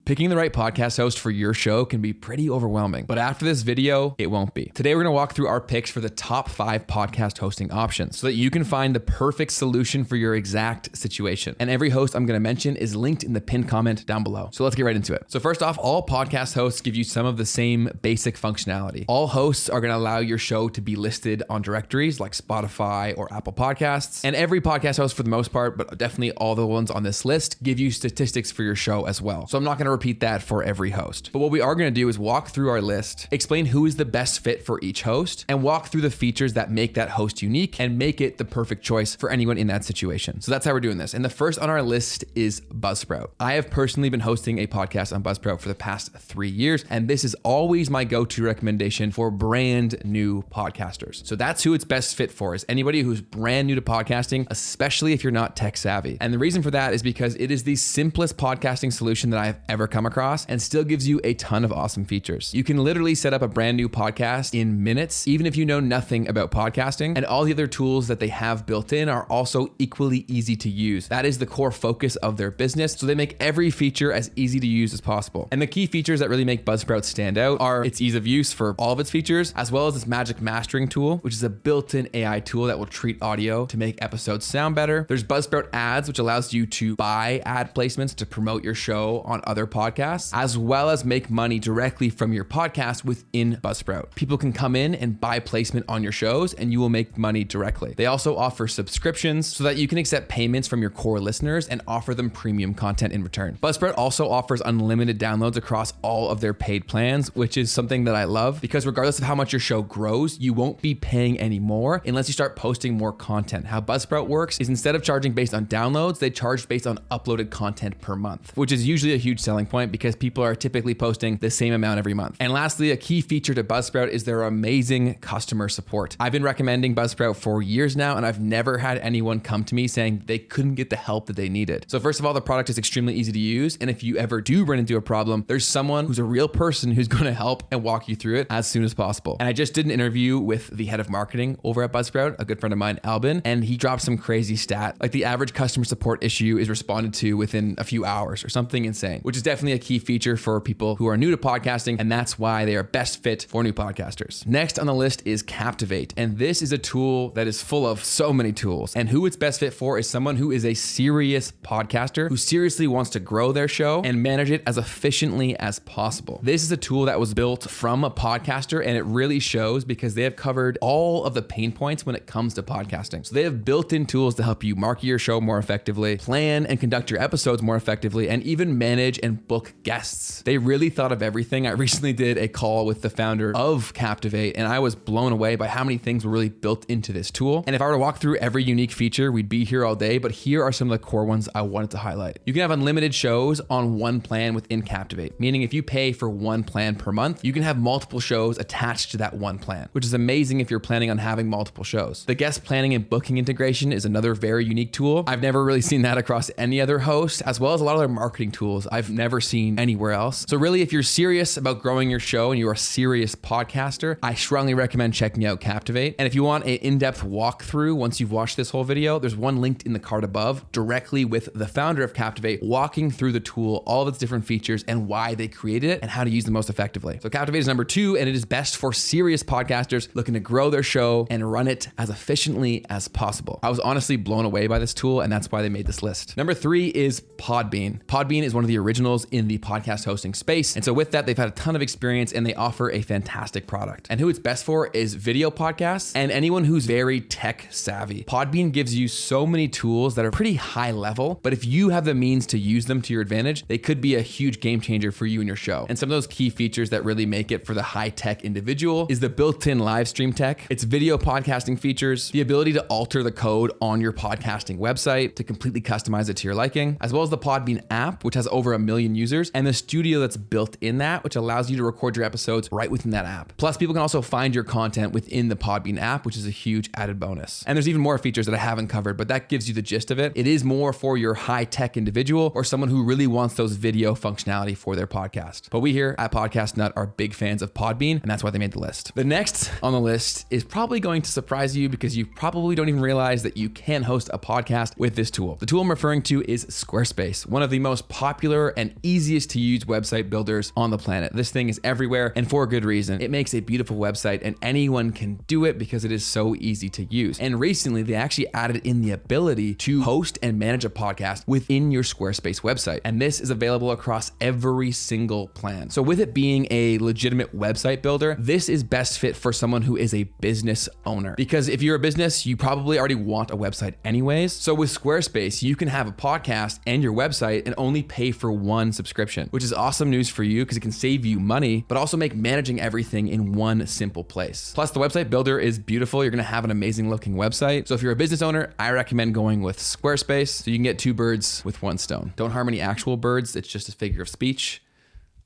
Picking the right podcast host for your show can be pretty overwhelming, but after this video, it won't be. Today, we're gonna walk through our picks for the top 5 podcast hosting options so that you can find the perfect solution for your exact situation. And every host I'm gonna mention is linked in the pinned comment down below. So let's get right into it. So first off, all podcast hosts give you some of the same basic functionality. All hosts are gonna allow your show to be listed on directories like Spotify or Apple Podcasts. And every podcast host for the most part, but definitely all the ones on this list, give you statistics for your show as well. So I'm not gonna repeat that for every host. But what we are gonna do is walk through our list, explain who is the best fit for each host, and walk through the features that make that host unique and make it the perfect choice for anyone in that situation. So that's how we're doing this. And the first on our list is Buzzsprout. I have personally been hosting a podcast on Buzzsprout for the past 3 years, and this is always my go-to recommendation for brand new podcasters. So that's who it's best fit for, is anybody who's brand new to podcasting, especially if you're not tech savvy. And the reason for that is because it is the simplest podcasting solution that I have ever come across and still gives you a ton of awesome features. You can literally set up a brand new podcast in minutes, even if you know nothing about podcasting, and all the other tools that they have built in are also equally easy to use. That is the core focus of their business, so they make every feature as easy to use as possible. And the key features that really make Buzzsprout stand out are its ease of use for all of its features, as well as its magic mastering tool, which is a built-in AI tool that will treat audio to make episodes sound better. There's Buzzsprout Ads, which allows you to buy ad placements to promote your show on other podcasts, as well as make money directly from your podcast within Buzzsprout. People can come in and buy placement on your shows and you will make money directly. They also offer subscriptions so that you can accept payments from your core listeners and offer them premium content in return. Buzzsprout also offers unlimited downloads across all of their paid plans, which is something that I love because regardless of how much your show grows, you won't be paying any more unless you start posting more content. How Buzzsprout works is instead of charging based on downloads, they charge based on uploaded content per month, which is usually a huge selling point because people are typically posting the same amount every month. And lastly, a key feature to Buzzsprout is their amazing customer support. I've been recommending Buzzsprout for years now, and I've never had anyone come to me saying they couldn't get the help that they needed. So first of all, the product is extremely easy to use. And if you ever do run into a problem, there's someone who's a real person who's going to help and walk you through it as soon as possible. And I just did an interview with the head of marketing over at Buzzsprout, a good friend of mine, Albin, and he dropped some crazy stat. Like the average customer support issue is responded to within a few hours or something insane, which is definitely a key feature for people who are new to podcasting. And that's why they are best fit for new podcasters. Next on the list is Captivate. And this is a tool that is full of so many tools. And who it's best fit for is someone who is a serious podcaster who seriously wants to grow their show and manage it as efficiently as possible. This is a tool that was built from a podcaster, and it really shows because they have covered all of the pain points when it comes to podcasting. So they have built-in tools to help you market your show more effectively, plan and conduct your episodes more effectively, and even manage and book guests. They really thought of everything. I recently did a call with the founder of Captivate, and I was blown away by how many things were really built into this tool. And if I were to walk through every unique feature, we'd be here all day, but here are some of the core ones I wanted to highlight. You can have unlimited shows on one plan within Captivate, meaning if you pay for one plan per month, you can have multiple shows attached to that one plan, which is amazing if you're planning on having multiple shows. The guest planning and booking integration is another very unique tool. I've never really seen that across any other host, as well as a lot of their marketing tools I've never seen anywhere else. So really, if you're serious about growing your show and you're a serious podcaster, I strongly recommend checking out Captivate. And if you want an in-depth walkthrough once you've watched this whole video, there's one linked in the card above directly with the founder of Captivate walking through the tool, all of its different features and why they created it and how to use them most effectively. So Captivate is number 2, and it is best for serious podcasters looking to grow their show and run it as efficiently as possible. I was honestly blown away by this tool, and that's why they made this list. Number 3 is Podbean. Podbean is one of the originals in the podcast hosting space. And so with that, they've had a ton of experience and they offer a fantastic product. And who it's best for is video podcasts and anyone who's very tech savvy. Podbean gives you so many tools that are pretty high level, but if you have the means to use them to your advantage, they could be a huge game changer for you and your show. And some of those key features that really make it for the high tech individual is the built-in live stream tech, its video podcasting features, the ability to alter the code on your podcasting website to completely customize it to your liking, as well as the Podbean app, which has over 1 million users, and the studio that's built in that, which allows you to record your episodes right within that app. Plus, people can also find your content within the Podbean app, which is a huge added bonus. And there's even more features that I haven't covered, but that gives you the gist of it. It is more for your high-tech individual or someone who really wants those video functionality for their podcast. But we here at Podcast Nut are big fans of Podbean, and that's why they made the list. The next on the list is probably going to surprise you because you probably don't even realize that you can host a podcast with this tool. The tool I'm referring to is Squarespace, one of the most popular and easiest to use website builders on the planet. This thing is everywhere and for a good reason. It makes a beautiful website and anyone can do it because it is so easy to use. And recently they actually added in the ability to host and manage a podcast within your Squarespace website. And this is available across every single plan. So with it being a legitimate website builder, this is best fit for someone who is a business owner. Because if you're a business, you probably already want a website anyways. So with Squarespace, you can have a podcast and your website and only pay for one subscription, which is awesome news for you because it can save you money, but also make managing everything in one simple place. Plus the website builder is beautiful. You're gonna have an amazing looking website. So if you're a business owner, I recommend going with Squarespace so you can get two birds with one stone. Don't harm any actual birds. It's just a figure of speech.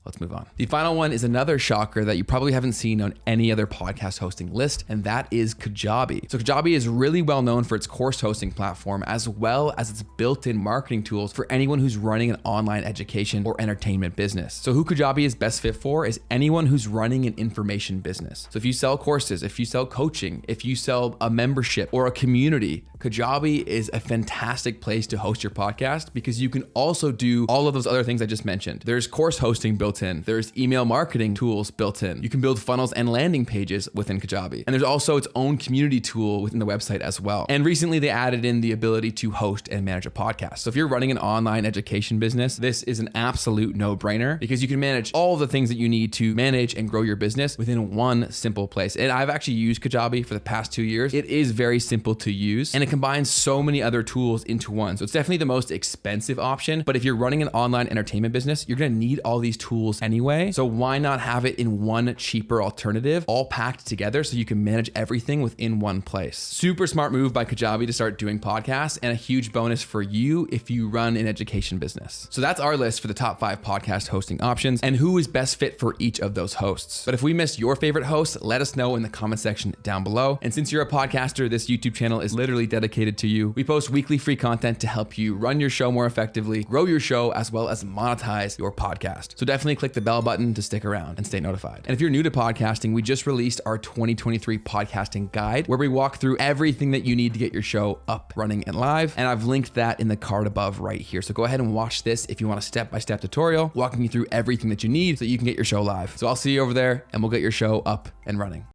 Let's move on. The final one is another shocker that you probably haven't seen on any other podcast hosting list, and that is Kajabi. So Kajabi is really well known for its course hosting platform, as well as its built-in marketing tools for anyone who's running an online education or entertainment business. So who Kajabi is best fit for is anyone who's running an information business. So if you sell courses, if you sell coaching, if you sell a membership or a community, Kajabi is a fantastic place to host your podcast because you can also do all of those other things I just mentioned. There's course hosting built in. There's email marketing tools built in. You can build funnels and landing pages within Kajabi. And there's also its own community tool within the website as well. And recently they added in the ability to host and manage a podcast. So if you're running an online education business, this is an absolute no-brainer because you can manage all the things that you need to manage and grow your business within one simple place. And I've actually used Kajabi for the past 2 years. It is very simple to use and it combines so many other tools into one. So it's definitely the most expensive option, but if you're running an online entertainment business, you're gonna need all these tools anyway. So why not have it in one cheaper alternative, all packed together so you can manage everything within one place? Super smart move by Kajabi to start doing podcasts and a huge bonus for you if you run an education business. So that's our list for the top 5 podcast hosting options and who is best fit for each of those hosts. But if we missed your favorite host, let us know in the comment section down below. And since you're a podcaster, this YouTube channel is literally dedicated to you. We post weekly free content to help you run your show more effectively, grow your show, as well as monetize your podcast. So definitely click the bell button to stick around and stay notified. And if you're new to podcasting, we just released our 2023 podcasting guide where we walk through everything that you need to get your show up, running, and live. And I've linked that in the card above right here. So go ahead and watch this if you want a step-by-step tutorial walking you through everything that you need so you can get your show live. So I'll see you over there and we'll get your show up and running.